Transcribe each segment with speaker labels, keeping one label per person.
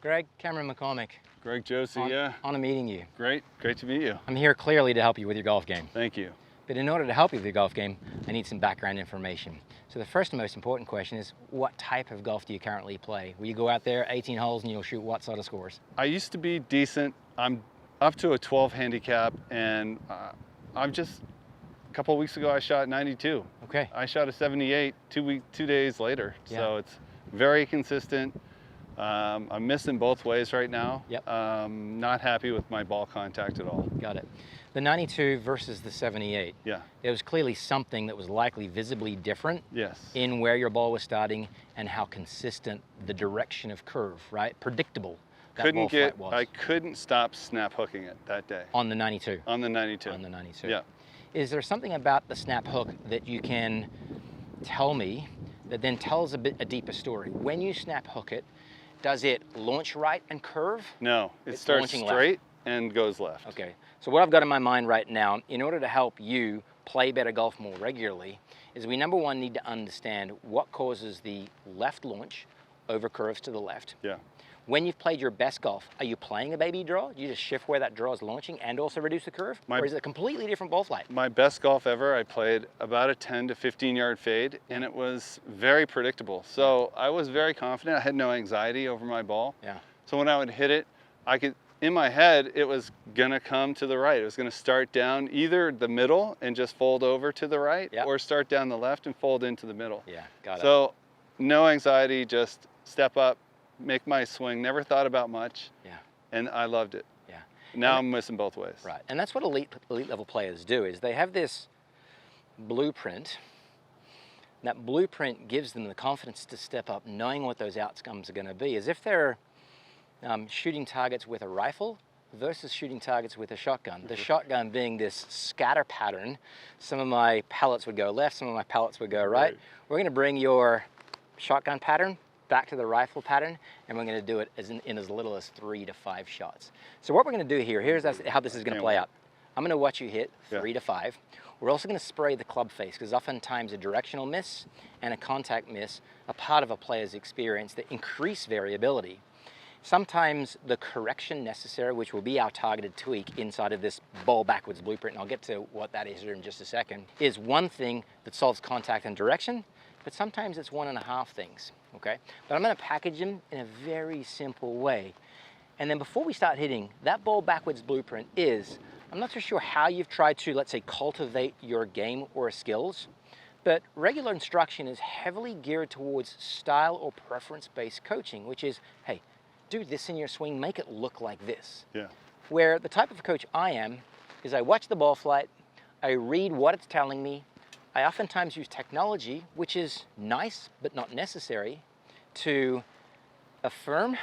Speaker 1: Greg, Cameron McCormick.
Speaker 2: Greg Josie, yeah.
Speaker 1: Honor meeting you.
Speaker 2: Great to meet you.
Speaker 1: I'm here clearly to help you with your golf game.
Speaker 2: Thank you.
Speaker 1: But in order to help you with your golf game, I need some background information. So the first and most important question is, what type of golf do you currently play? Will you go out there 18 holes and you'll shoot what sort of scores?
Speaker 2: I used to be decent. I'm up to a 12 handicap, and I'm just, a couple of weeks ago I shot 92.
Speaker 1: Okay.
Speaker 2: I shot a 78 2 days later.
Speaker 1: Yeah.
Speaker 2: So it's very consistent. I'm missing both ways right now.
Speaker 1: Yep.
Speaker 2: Not happy with my ball contact at all.
Speaker 1: Got it. The 92 versus the 78.
Speaker 2: Yeah.
Speaker 1: There was clearly something that was likely visibly different.
Speaker 2: Yes.
Speaker 1: In where your ball was starting and how consistent the direction of curve, right? Predictable that ball flight was.
Speaker 2: I couldn't stop snap hooking it that day.
Speaker 1: On the 92.
Speaker 2: On the 92.
Speaker 1: On the 92.
Speaker 2: Yeah.
Speaker 1: Is there something about the snap hook that you can tell me that then tells a deeper story? When you snap hook it, does it launch right and curve?
Speaker 2: No, it starts straight and goes left.
Speaker 1: Okay, so what I've got in my mind right now, in order to help you play better golf more regularly, is we number one need to understand what causes the left launch over curves to the left.
Speaker 2: Yeah.
Speaker 1: When you've played your best golf, are you playing a baby draw? Do you just shift where that draw is launching and also reduce the curve? Or is it a completely different ball flight?
Speaker 2: My best golf ever, I played about a 10 to 15 yard fade, and it was very predictable. So I was very confident. I had no anxiety over my ball.
Speaker 1: Yeah.
Speaker 2: So when I would hit it, in my head, it was gonna come to the right. It was gonna start down either the middle and just fold over to the right, or start down the left and fold into the middle.
Speaker 1: Yeah, got it.
Speaker 2: So no anxiety, just step up, make my swing, never thought about much.
Speaker 1: Yeah. And
Speaker 2: I loved it.
Speaker 1: Yeah.
Speaker 2: Now I'm missing both ways.
Speaker 1: Right. And that's what elite level players do, is they have this blueprint. And that blueprint gives them the confidence to step up, knowing what those outcomes are going to be. As if they're shooting targets with a rifle versus shooting targets with a shotgun. The shotgun being this scatter pattern. Some of my pellets would go left, some of my pellets would go right. We're going to bring your shotgun pattern back to the rifle pattern, and we're going to do it in as little as 3 to 5 shots. So what we're going to do here's how this is going to play out. I'm going to watch you hit 3 to 5. We're also going to spray the club face, because oftentimes a directional miss and a contact miss are part of a player's experience that increase variability. Sometimes the correction necessary, which will be our targeted tweak inside of this ball backwards blueprint, and I'll get to what that is here in just a second, is one thing that solves contact and direction, but sometimes it's 1.5 things, okay? But I'm gonna package them in a very simple way. And then before we start hitting, that ball backwards blueprint is, I'm not so sure how you've tried to, let's say, cultivate your game or skills, but regular instruction is heavily geared towards style or preference-based coaching, which is, hey, do this in your swing, make it look like this.
Speaker 2: Yeah.
Speaker 1: Where the type of coach I am is I watch the ball flight, I read what it's telling me, I oftentimes use technology, which is nice but not necessary, to affirm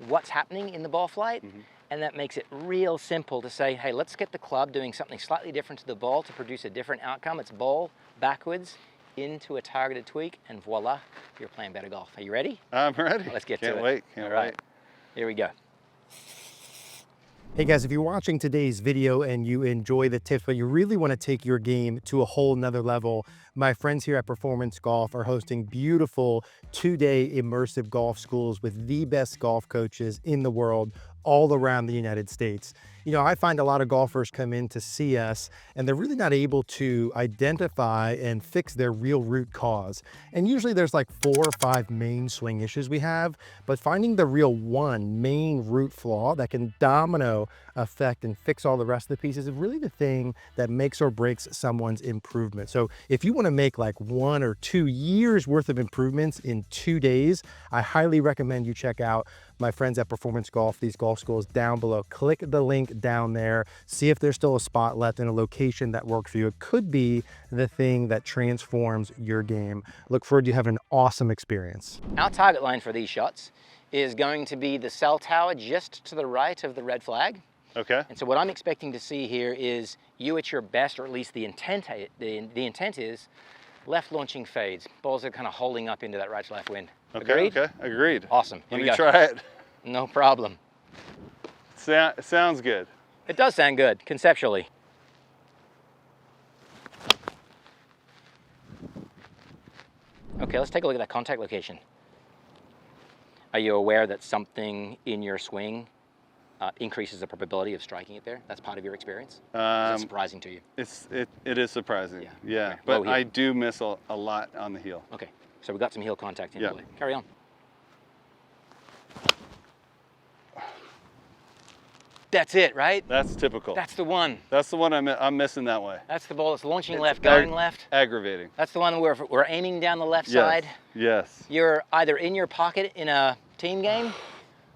Speaker 1: what's happening in the ball flight, and that makes it real simple to say, hey, let's get the club doing something slightly different to the ball to produce a different outcome. It's ball backwards into a targeted tweak, and voila, you're playing better golf. Are you ready?
Speaker 2: I'm ready.
Speaker 1: Let's get to it.
Speaker 2: Can't wait. Can't wait.
Speaker 1: Here we go.
Speaker 3: Hey guys, if you're watching today's video and you enjoy the tips, but you really want to take your game to a whole nother level, my friends here at Performance Golf are hosting beautiful 2-day immersive golf schools with the best golf coaches in the world all around the United States. You know, I find a lot of golfers come in to see us and they're really not able to identify and fix their real root cause. And usually there's like 4 or 5 main swing issues we have, but finding the real one main root flaw that can domino effect and fix all the rest of the pieces is really the thing that makes or breaks someone's improvement. So if you want to make like 1 or 2 years worth of improvements in 2 days, I highly recommend you check out my friends at Performance Golf, these golf schools down below. Click the link down there, see if there's still a spot left in a location that works for you. It could be the thing that transforms your game. Look forward to having an awesome experience.
Speaker 1: Our target line for these shots is going to be the cell tower just to the right of the red flag.
Speaker 2: Okay.
Speaker 1: And so what I'm expecting to see here is you at your best, or at least the intent is left launching fades. Balls are kind of holding up into that right to left wind.
Speaker 2: Okay,
Speaker 1: Agreed?
Speaker 2: okay, agreed.
Speaker 1: Awesome.
Speaker 2: Let me try it.
Speaker 1: No problem.
Speaker 2: Sounds good.
Speaker 1: It does sound good, conceptually. Okay, let's take a look at that contact location. Are you aware that something in your swing increases the probability of striking it there? That's part of your experience? Is that surprising to you?
Speaker 2: It is surprising. Yeah.
Speaker 1: Okay.
Speaker 2: But I do miss a lot on the heel.
Speaker 1: Okay, so we got some heel contact in. Carry on. That's it, right?
Speaker 2: That's typical.
Speaker 1: That's the one.
Speaker 2: That's the one I'm missing that way.
Speaker 1: That's the ball that's launching left, going left.
Speaker 2: Aggravating.
Speaker 1: That's the one where we're aiming down the left side.
Speaker 2: Yes.
Speaker 1: You're either in your pocket in a team game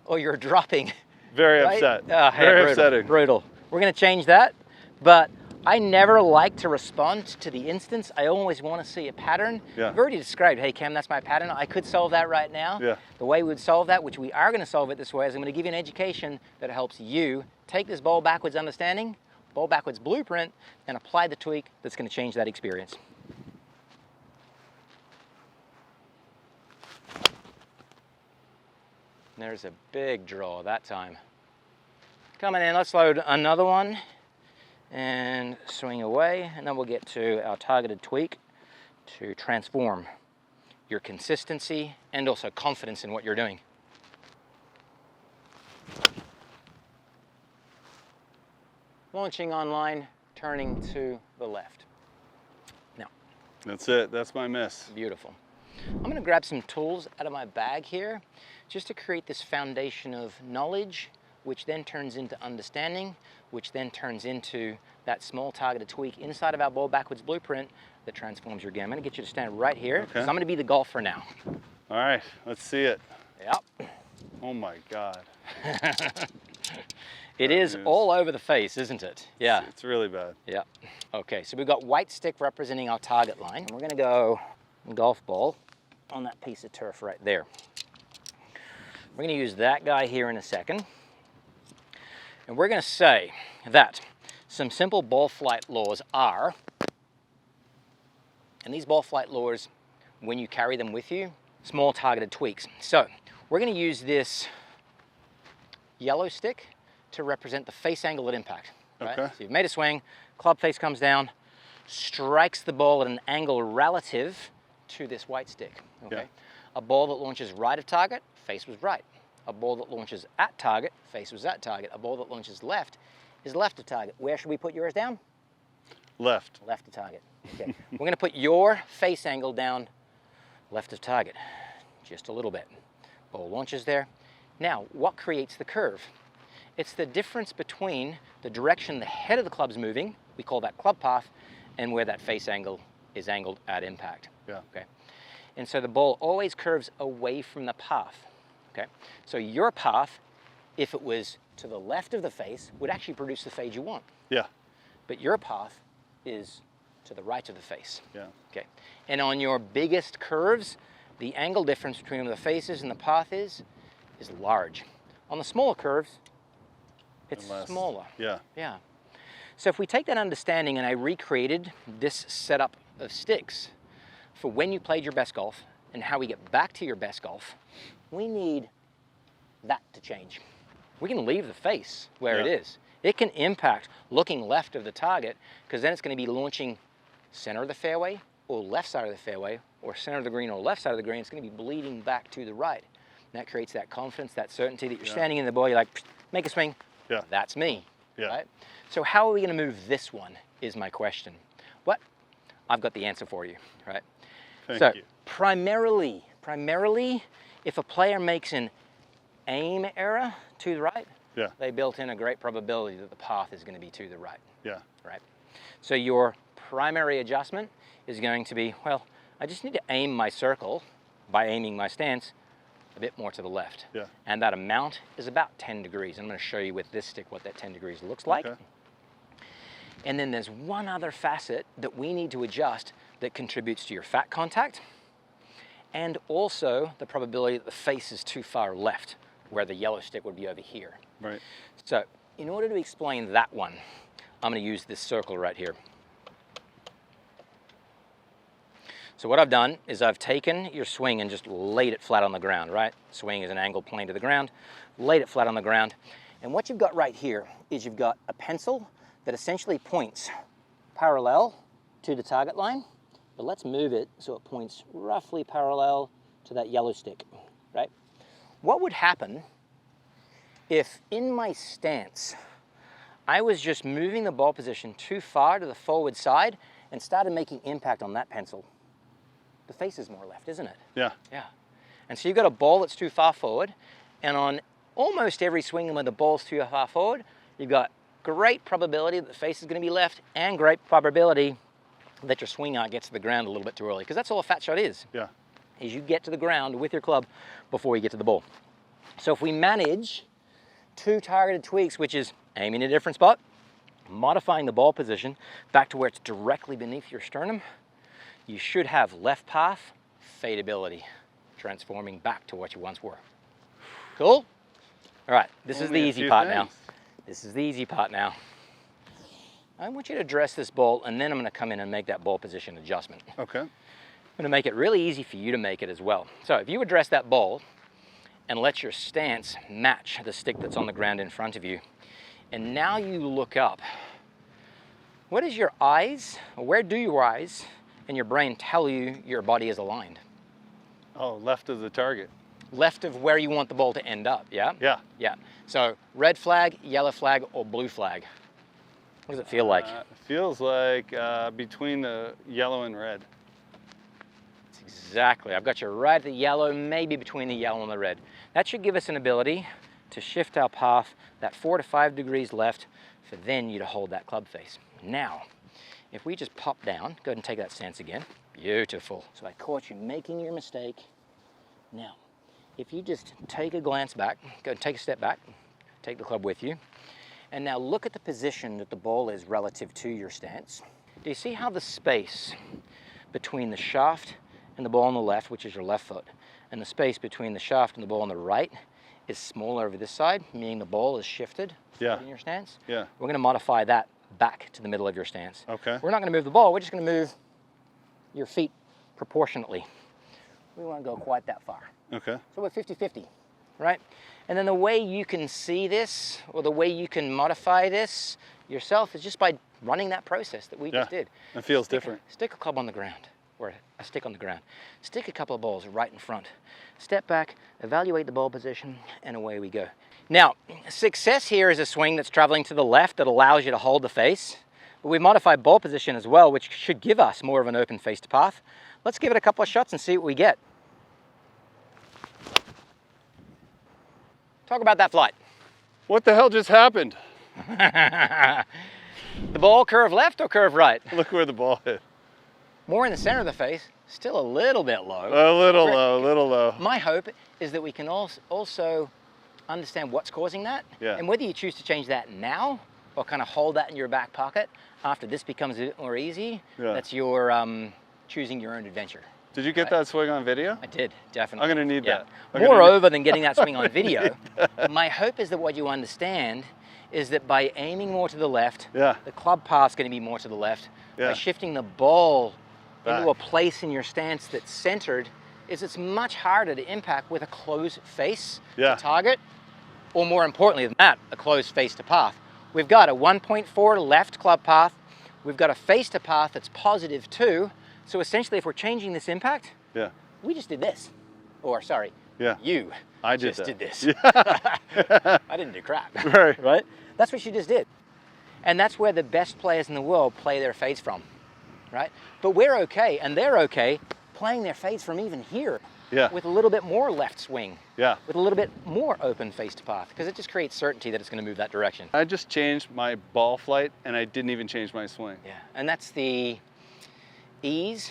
Speaker 1: or you're dropping.
Speaker 2: Very
Speaker 1: right?
Speaker 2: upset.
Speaker 1: Very
Speaker 2: brutal, upsetting.
Speaker 1: Brutal. We're going to change that, but I never like to respond to the instance. I always want to see a pattern.
Speaker 2: Yeah.
Speaker 1: You've already described, hey Cam, that's my pattern. I could solve that right now.
Speaker 2: Yeah.
Speaker 1: The way we would solve that, which we are going to solve it this way, is I'm going to give you an education that helps you take this ball backwards understanding, ball backwards blueprint, and apply the tweak that's going to change that experience. There's a big draw that time. Coming in, let's load another one and swing away, and then we'll get to our targeted tweak to transform your consistency and also confidence in what you're doing. Launching online, turning to the left. Now.
Speaker 2: That's it, that's my miss.
Speaker 1: Beautiful. I'm going to grab some tools out of my bag here just to create this foundation of knowledge, which then turns into understanding, which then turns into that small targeted tweak inside of our ball backwards blueprint that transforms your game. I'm going to get you to stand right here because I'm going to be the golfer now.
Speaker 2: All right, let's see it.
Speaker 1: Yep.
Speaker 2: Oh my God.
Speaker 1: It is all over the face, isn't it? Yeah.
Speaker 2: It's really bad.
Speaker 1: Yeah. Okay, so we've got white stick representing our target line. We're going to go golf ball on that piece of turf right there. We're going to use that guy here in a second. And we're going to say that some simple ball flight laws are, and these ball flight laws, when you carry them with you, small targeted tweaks. So we're going to use this yellow stick to represent the face angle at impact. Right?
Speaker 2: Okay.
Speaker 1: So you've made a swing, club face comes down, strikes the ball at an angle relative to this white stick. Okay.
Speaker 2: Yeah.
Speaker 1: A ball that launches right of target, face was right. A ball that launches at target, face was at target. A ball that launches left is left of target. Where should we put yours down?
Speaker 2: Left.
Speaker 1: Left of target. Okay. We're going to put your face angle down left of target, just a little bit. Ball launches there. Now, what creates the curve? It's the difference between the direction the head of the club's moving, we call that club path, and where that face angle is angled at impact.
Speaker 2: Yeah.
Speaker 1: Okay. And so the ball always curves away from the path. Okay. So your path, if it was to the left of the face, would actually produce the fade you want.
Speaker 2: Yeah.
Speaker 1: But your path is to the right of the face.
Speaker 2: Yeah.
Speaker 1: Okay. And on your biggest curves, the angle difference between the faces and the path is large. On the smaller curves, it's smaller.
Speaker 2: Yeah.
Speaker 1: Yeah. So if we take that understanding and I recreated this setup of sticks for when you played your best golf and how we get back to your best golf, we need that to change. We can leave the face where it is. It can impact looking left of the target because then it's going to be launching center of the fairway or left side of the fairway or center of the green or left side of the green. It's going to be bleeding back to the right. And that creates that confidence, that certainty that you're standing in the ball, you're like, make a swing.
Speaker 2: Yeah.
Speaker 1: That's me.
Speaker 2: Yeah.
Speaker 1: Right? So how are we going to move this one is my question. What? I've got the answer for you, right?
Speaker 2: Thank you.
Speaker 1: Primarily, if a player makes an aim error to the right, they built in a great probability that the path is going to be to the right.
Speaker 2: Yeah.
Speaker 1: Right? So your primary adjustment is going to be, well, I just need to aim my circle by aiming my stance a bit more to the left.
Speaker 2: Yeah.
Speaker 1: And that amount is about 10 degrees. I'm going to show you with this stick what that 10 degrees looks like.
Speaker 2: Okay.
Speaker 1: And then there's one other facet that we need to adjust that contributes to your fat contact and also the probability that the face is too far left, where the yellow stick would be over here.
Speaker 2: Right.
Speaker 1: So in order to explain that one, I'm going to use this circle right here. So what I've done is I've taken your swing and just laid it flat on the ground, right? Swing is an angled plane to the ground, laid it flat on the ground. And what you've got right here is you've got a pencil that essentially points parallel to the target line, but let's move it so it points roughly parallel to that yellow stick, right? what would happen if in my stance, I was just moving the ball position too far to the forward side and started making impact on that pencil? The face is more left, isn't it?
Speaker 2: Yeah.
Speaker 1: Yeah. And so you've got a ball that's too far forward, and on almost every swing when the ball's too far forward, you've got great probability that the face is going to be left and great probability that your swing arc gets to the ground a little bit too early, because that's all a fat shot is.
Speaker 2: Yeah.
Speaker 1: Is you get to the ground with your club before you get to the ball. So if we manage 2 targeted tweaks, which is aiming in a different spot, modifying the ball position back to where it's directly beneath your sternum, you should have left path, fadeability, transforming back to what you once were. Cool? All right, this is the easy part now. This is the easy part now. I want you to address this ball, and then I'm going to come in and make that ball position adjustment.
Speaker 2: Okay.
Speaker 1: I'm going to make it really easy for you to make it as well. So if you address that ball and let your stance match the stick that's on the ground in front of you, and now you look up, what is your eyes, or where do your eyes and your brain tell you your body is aligned?
Speaker 2: Oh, left of the target.
Speaker 1: Left of where you want the ball to end up, yeah?
Speaker 2: Yeah.
Speaker 1: Yeah. So red flag, yellow flag, or blue flag? What does it feel like?
Speaker 2: It feels like between the yellow and red.
Speaker 1: Exactly. I've got you right at the yellow, maybe between the yellow and the red. That should give us an ability to shift our path that 4 to 5 degrees left for then you to hold that club face. Now, if we just pop down, go ahead and take that stance again. Beautiful. So I caught you making your mistake. Now, if you just take a glance back, go and take a step back, take the club with you, and now look at the position that the ball is relative to your stance. Do you see how the space between the shaft and the ball on the left, which is your left foot, and the space between the shaft and the ball on the right is smaller over this side, meaning the ball is shifted in your stance?
Speaker 2: Yeah.
Speaker 1: We're going to modify that back to the middle of your stance.
Speaker 2: Okay.
Speaker 1: We're not going to move the ball, we're just going to move your feet proportionately. We want to go quite that far.
Speaker 2: Okay.
Speaker 1: So we're 50-50, right? And then the way you can see this, or the way you can modify this yourself, is just by running that process that we just did.
Speaker 2: It feels different.
Speaker 1: Stick a club on the ground, or a stick on the ground. Stick a couple of balls right in front. Step back, evaluate the ball position, and away we go. Now, success here is a swing that's traveling to the left that allows you to hold the face. But we've modified ball position as well, which should give us more of an open face to path. Let's give it a couple of shots and see what we get. Talk about that flight.
Speaker 2: What the hell just happened?
Speaker 1: The ball curve left or curve right?
Speaker 2: Look where the ball hit.
Speaker 1: More in the center of the face, still a little bit low.
Speaker 2: A little low, a little low.
Speaker 1: My hope is that we can also understand what's causing that.
Speaker 2: Yeah.
Speaker 1: And whether you choose to change that now or kind of hold that in your back pocket after this becomes a bit more easy, that's your choosing your own adventure.
Speaker 2: Did you get that swing on video?
Speaker 1: I did, definitely.
Speaker 2: I'm going to need that.
Speaker 1: Moreover than getting that swing on video, my hope is that what you understand is that by aiming more to the left, the club path's going to be more to the left. By shifting the ball into a place in your stance that's centered, it's much harder to impact with a closed face to target, or more importantly than that, a closed face to path. We've got a 1.4 left club path. We've got a face to path that's positive 2. So essentially, if we're changing this impact, we just did this. Or sorry, you just did this. I didn't do crap. Right? That's what you just did. And that's where the best players in the world play their fades from. Right? But we're okay, and they're okay playing their fades from even here. With a little bit more left swing. With a little bit more open face to path, because it just creates certainty that it's going to move that direction.
Speaker 2: I just changed my ball flight, and I didn't even change my swing.
Speaker 1: And that's the ease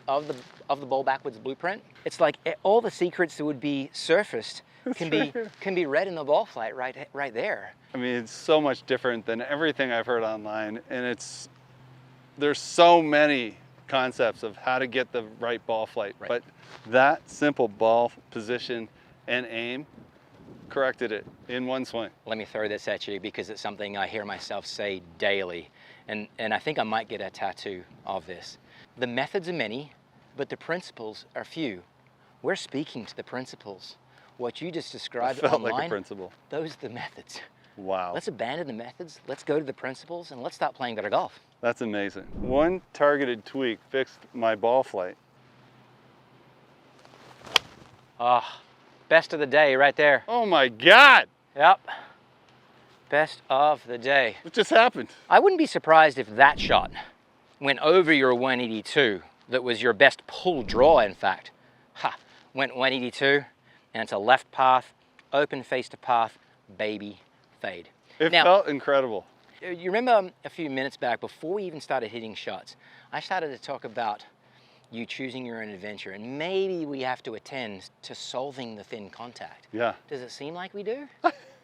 Speaker 1: of the ball backwards blueprint. It's like all the secrets that would be surfaced can be read in the ball flight right there.
Speaker 2: I mean, it's so much different than everything I've heard online, and there's so many concepts of how to get the right ball flight, but that simple ball position and aim corrected it in one swing.
Speaker 1: Let me throw this at you because it's something I hear myself say daily, and I think I might get a tattoo of this. The methods are many, but the principles are few. We're speaking to the principles. What you just described
Speaker 2: felt
Speaker 1: online,
Speaker 2: like a principle.
Speaker 1: Those are the methods.
Speaker 2: Wow.
Speaker 1: Let's abandon the methods, let's go to the principles, and let's stop playing better golf.
Speaker 2: That's amazing. One targeted tweak fixed my ball flight.
Speaker 1: Best of the day right there.
Speaker 2: Oh my God.
Speaker 1: Yep. Best of the day.
Speaker 2: What just happened?
Speaker 1: I wouldn't be surprised if that shot went over your 182. That was your best pull draw, in fact. Ha, went 182, and it's a left path, open face to path, baby fade.
Speaker 2: It
Speaker 1: Now,
Speaker 2: felt incredible.
Speaker 1: you remember a few minutes back, before we even started hitting shots, I started to talk about you choosing your own adventure, and maybe we have to attend to solving the thin contact.
Speaker 2: Yeah.
Speaker 1: Does it seem like we do?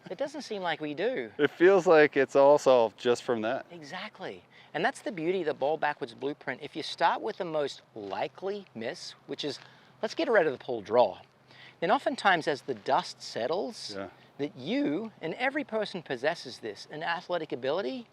Speaker 1: It doesn't seem like we do.
Speaker 2: It feels like it's all solved just from that.
Speaker 1: Exactly. And that's the beauty of the ball backwards blueprint. If you start with the most likely miss, which is, let's get rid of the pull draw, then oftentimes as the dust settles, that you, and every person possesses this, an athletic ability,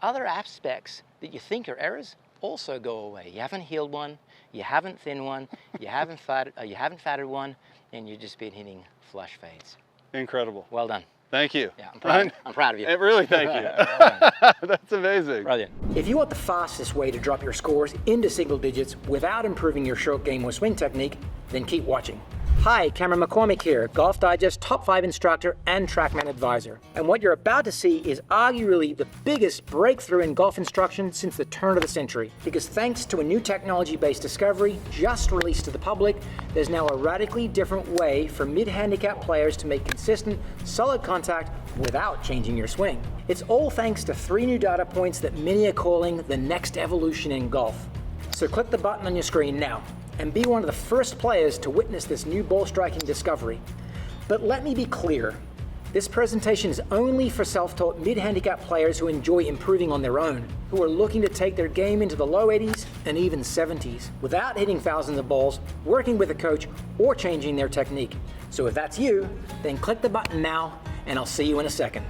Speaker 1: other aspects that you think are errors also go away. You haven't healed one, you haven't thinned one, you haven't fatted one, and you've just been hitting flush fades.
Speaker 2: Incredible.
Speaker 1: Well done.
Speaker 2: Thank you.
Speaker 1: Yeah, I'm proud of you.
Speaker 2: Really, thank you. That's amazing.
Speaker 1: Brilliant. If you want the fastest way to drop your scores into single digits without improving your stroke game or swing technique, then keep watching. Hi, Cameron McCormick here, Golf Digest Top 5 instructor and TrackMan advisor. And what you're about to see is arguably the biggest breakthrough in golf instruction since the turn of the century. Because thanks to a new technology-based discovery just released to the public, there's now a radically different way for mid-handicap players to make consistent, solid contact without changing your swing. It's all thanks to 3 new data points that many are calling the next evolution in golf. So click the button on your screen now and be one of the first players to witness this new ball striking discovery. But let me be clear, this presentation is only for self-taught mid-handicap players who enjoy improving on their own, who are looking to take their game into the low 80s and even 70s, without hitting thousands of balls, working with a coach, or changing their technique. So if that's you, then click the button now, and I'll see you in a second.